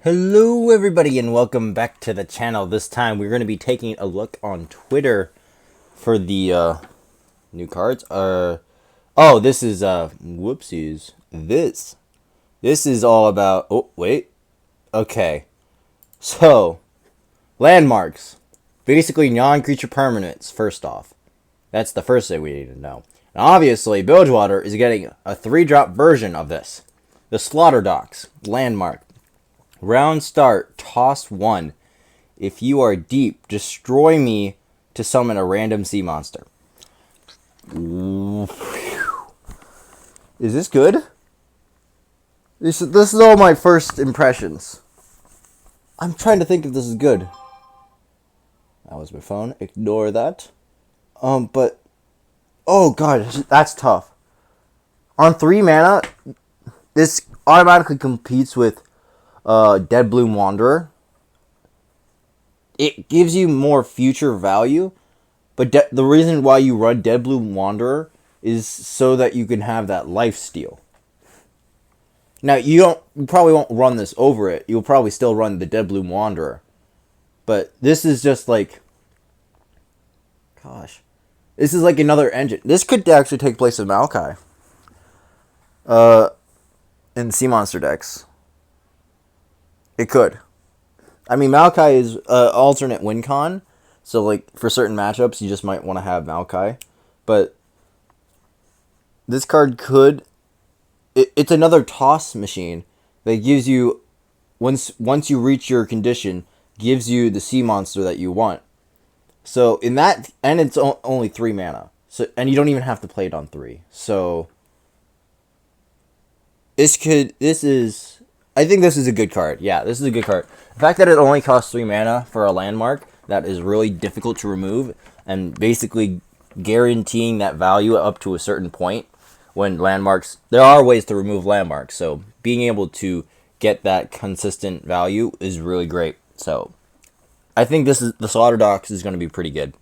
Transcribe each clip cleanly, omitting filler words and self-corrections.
Hello everybody and welcome back to the channel. This time we're going to be taking a look on Twitter for the new cards. This is whoopsies. This is all about okay. So, landmarks. Basically non-creature permanents first off. That's the first thing we need to know. And obviously Bilgewater is getting a 3-drop version of this. The Slaughterdocs landmark. Round start, toss 1. If you are deep, destroy me to summon a random sea monster. Is this good? This is all my first impressions. I'm trying to think if this is good. That was my phone. Ignore that. But oh god, that's tough. On 3 mana, this automatically competes with Dead Bloom Wanderer. It gives you more future value, but the reason why you run Dead Bloom Wanderer is so that you can have that lifesteal. Now you probably won't run this over it. You'll probably still run the Dead Bloom Wanderer, but this is just like, gosh, this is like another engine. This could actually take place in Maokai, in Sea Monster decks. It could. I mean, Maokai is alternate win con, so like for certain matchups, you just might want to have Maokai. But this card could. It's another toss machine that gives you once you reach your condition, gives you the sea monster that you want. So in that, and it's only 3 mana. So and you don't even have to play it on 3. So I think this is a good card. Yeah, this is a good card. The fact that it only costs 3 mana for a landmark, that is really difficult to remove, and basically guaranteeing that value up to a certain point when landmarks... There are ways to remove landmarks, so being able to get that consistent value is really great. So, I think the Slaughterdocs is going to be pretty good.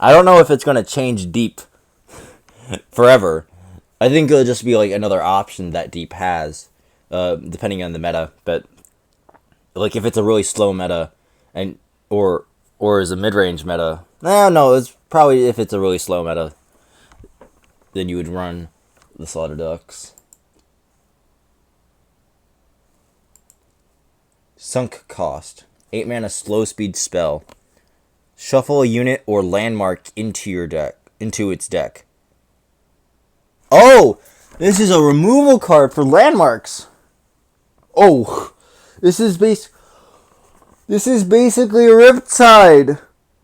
I don't know if it's going to change Deep forever. I think it'll just be like another option that Deep has. Depending on the meta, but like if it's a really slow meta and or is a mid-range meta, no, it's probably if it's a really slow meta, then you would run the Slaughterdocs. Sunk cost, 8 mana slow speed spell. Shuffle a unit or landmark into its deck. Oh, this is a removal card for landmarks. Oh, this is basically a Riptide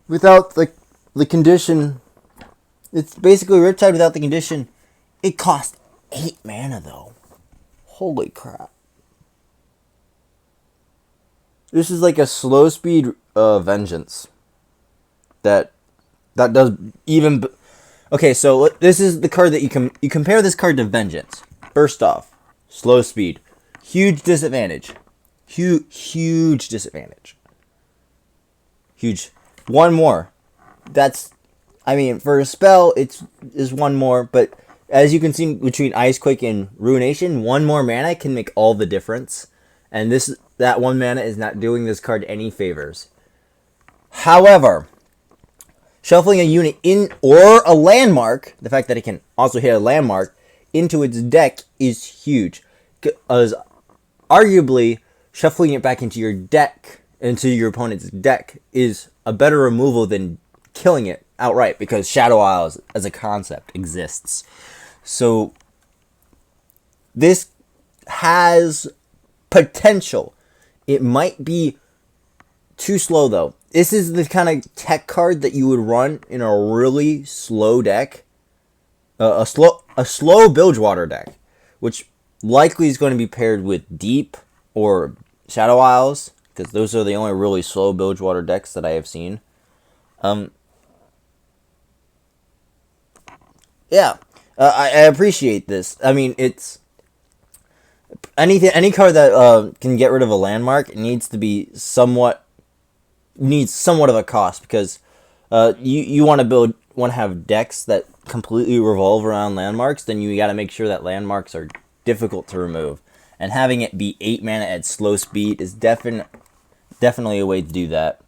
without the condition. It's basically Riptide without the condition. It costs 8 mana though. Holy crap! This is like a slow speed vengeance. That does even. Okay, so this is the card that you compare this card to Vengeance. First off, slow speed. Huge disadvantage. Huge disadvantage. Huge. One more. I mean, for a spell, is one more, but as you can see between Icequake and Ruination, 1 more mana can make all the difference. And that 1 mana is not doing this card any favors. However, shuffling a unit in or a landmark, the fact that it can also hit a landmark, into its deck is huge. As arguably, shuffling it back into your opponent's deck, is a better removal than killing it outright, because Shadowhouse as a concept exists. So, this has potential. It might be too slow, though. This is the kind of tech card that you would run in a really slow deck. A slow Bilgewater deck, which likely is going to be paired with Deep or Shadowhouse, because those are the only really slow Bilgewater decks that I have seen. Yeah, I appreciate this. I mean, it's any card that can get rid of a landmark needs somewhat of a cost, because you want to have decks that completely revolve around landmarks. Then you got to make sure that landmarks are difficult to remove, and having it be 8 mana at slow speed is definitely a way to do that.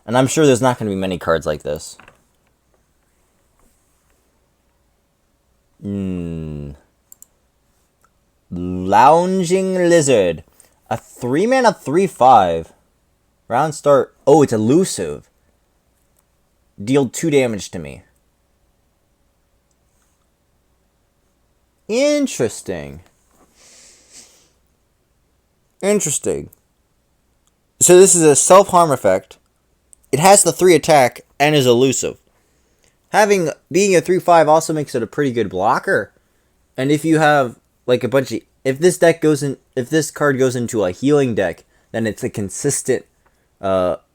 And I'm sure there's not going to be many cards like this. Lounging Lizard. A 3 mana 3/5. Round start. Oh, it's elusive. Deal 2 damage to me. Interesting. Interesting. So this is a self-harm effect. It has the 3 attack and is elusive. Being a 3/5 also makes it a pretty good blocker. And if you have like a bunch of, if this card goes into a healing deck, then it's a consistent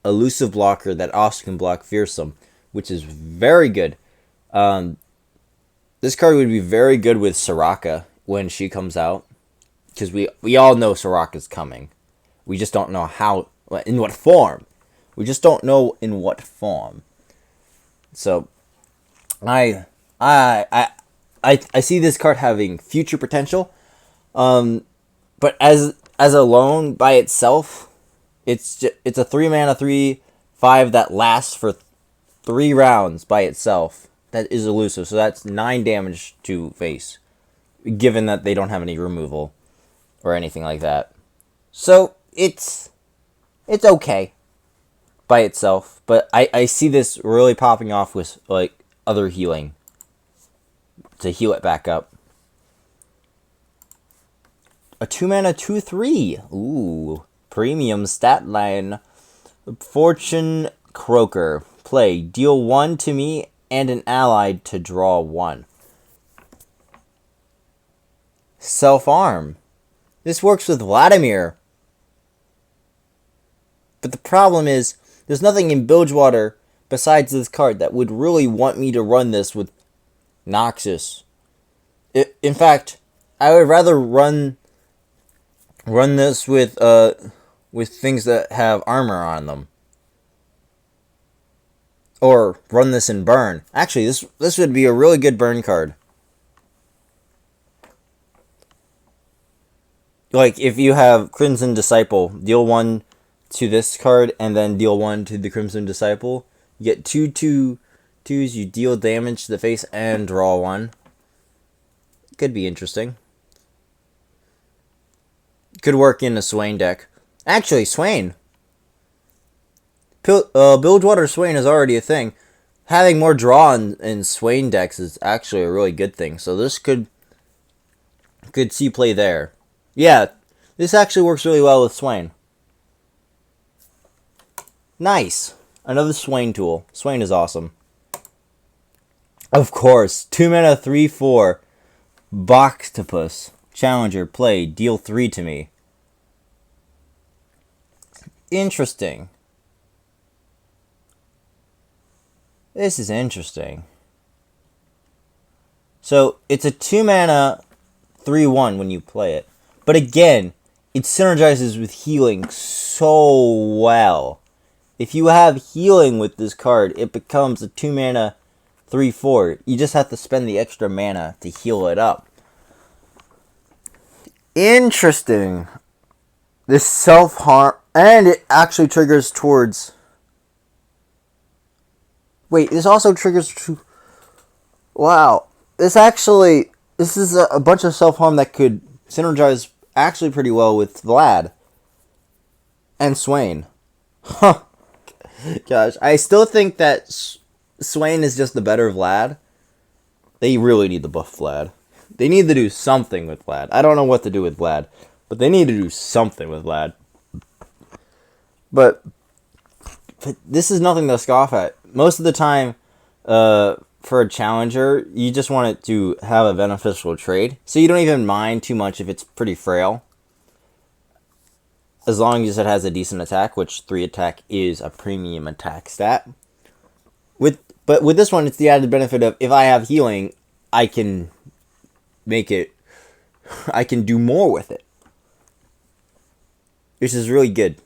elusive blocker that also can block Fearsome, which is very good. This card would be very good with Soraka when she comes out, because we all know Soraka's coming. We just don't know in what form. We just don't know in what form. So, I see this card having future potential, but as alone by itself, it's a 3 mana 3/5 that lasts for 3 rounds by itself. That is elusive, so that's 9 damage to face, given that they don't have any removal or anything like that. So it's okay by itself, but I see this really popping off with like other healing to heal it back up. A 2 mana 2/3. Ooh, premium stat line. Fortune Croaker. Play. Deal 1 to me and an ally to draw 1. Self-harm. This works with Vladimir. But the problem is, there's nothing in Bilgewater besides this card that would really want me to run this with Noxus. In fact, I would rather run this with things that have armor on them. Or run this in burn. Actually, this would be a really good burn card. Like, if you have Crimson Disciple, deal 1 to this card, and then deal 1 to the Crimson Disciple. You get 2/2/2s, you deal damage to the face, and draw 1. Could be interesting. Could work in a Swain deck. Actually, Swain. Bilgewater Swain is already a thing. Having more draw in Swain decks is actually a really good thing. So this could see play there. Yeah, this actually works really well with Swain. Nice. Another Swain tool. Swain is awesome. Of course, 2 mana 3/4. Boxtopus. Challenger. Play. Deal 3 to me. Interesting. This is interesting. So, it's a 2 mana 3/1 when you play it. But again, it synergizes with healing so well. If you have healing with this card, it becomes a 2 mana 3/4. You just have to spend the extra mana to heal it up. Interesting. This self-harm, and it actually triggers towards... Wait, this also triggers to... Wow. This is a bunch of self-harm that could synergize actually pretty well with Vlad. And Swain. Huh. Gosh, I still think that Swain is just the better Vlad. They really need to buff Vlad. They need to do something with Vlad. I don't know what to do with Vlad, but they need to do something with Vlad. But this is nothing to scoff at. Most of the time, for a challenger, you just want it to have a beneficial trade. So you don't even mind too much if it's pretty frail. As long as it has a decent attack, which 3 attack is a premium attack stat. But with this one, it's the added benefit of, if I have healing, I can do more with it. Which is really good.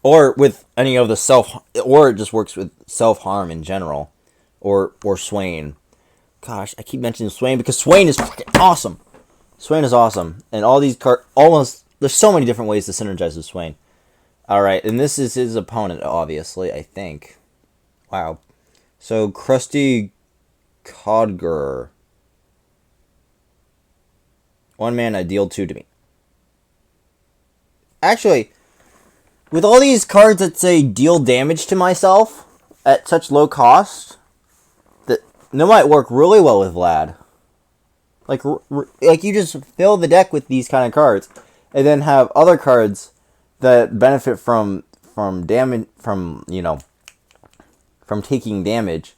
Or with any of the or it just works with self-harm in general. Or Swain. Gosh, I keep mentioning Swain because Swain is fucking awesome. Swain is awesome. And all these cards, almost, there's so many different ways to synergize with Swain. Alright, and this is his opponent, obviously, I think. Wow. So, Crusty Codger. 1 mana, deal 2 to me. Actually, with all these cards that say deal damage to myself at such low cost, that might work really well with Vlad. Like you just fill the deck with these kind of cards, and then have other cards that benefit from damage, from taking damage,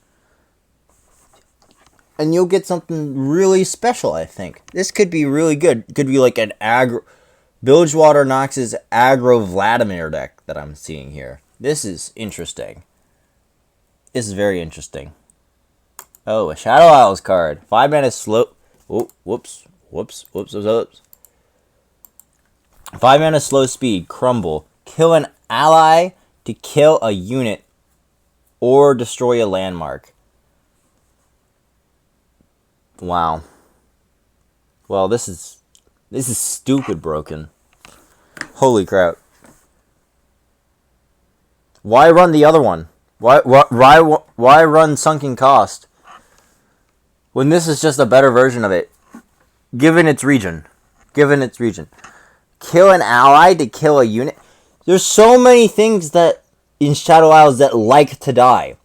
and you'll get something really special. I think this could be really good. It could be like an aggro Bilgewater Nox's aggro Vladimir deck that I'm seeing here. This is interesting. This is very interesting. Oh, a Shadowhouse card. 5 mana slow. Oh, whoops. 5 mana slow speed. Crumble. Kill an ally to kill a unit or destroy a landmark. Wow. Well, this is stupid broken. Holy crap. Why run the other one? Why run Sunken Cost when this is just a better version of it, given its region? Kill an ally to kill a unit. There's so many things that in Shadow Isles that like to die.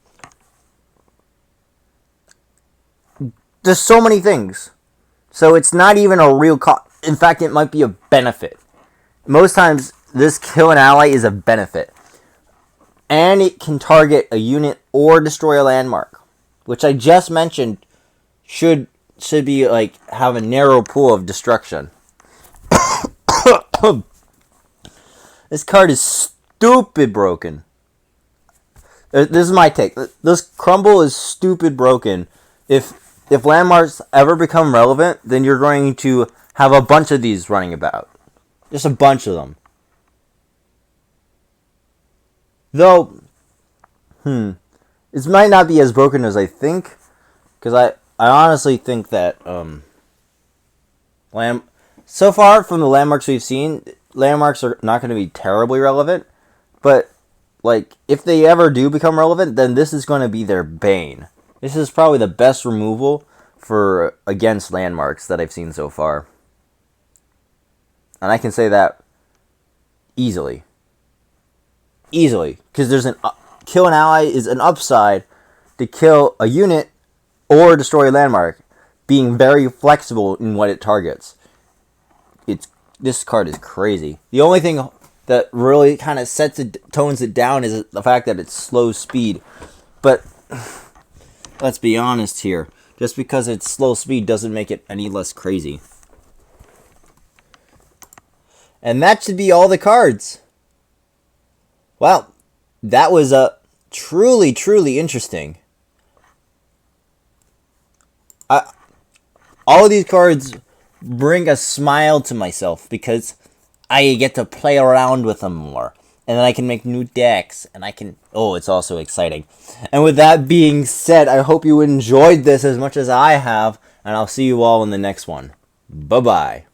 There's so many things. So it's not even a real cost. In fact, it might be a benefit. Most times, this kill an ally is a benefit. And it can target a unit or destroy a landmark, which I just mentioned should be like have a narrow pool of destruction. This card is stupid broken. This is my take. This crumble is stupid broken. If landmarks ever become relevant, then you're going to have a bunch of these running about. Just a bunch of them. Though, this might not be as broken as I think, because I honestly think that so far from the landmarks we've seen, landmarks are not going to be terribly relevant, but like if they ever do become relevant, then this is going to be their bane. This is probably the best removal for against landmarks that I've seen so far. And I can say that easily. Because there's kill an ally is an upside to kill a unit or destroy a landmark, being very flexible in what it targets. This card is crazy. The only thing that really kind of tones it down is the fact that it's slow speed. But let's be honest here. Just because it's slow speed doesn't make it any less crazy. And that should be all the cards. Wow, that was truly, truly interesting. All of these cards bring a smile to myself because I get to play around with them more. And then I can make new decks, and I can... Oh, it's also exciting. And with that being said, I hope you enjoyed this as much as I have, and I'll see you all in the next one. Bye-bye.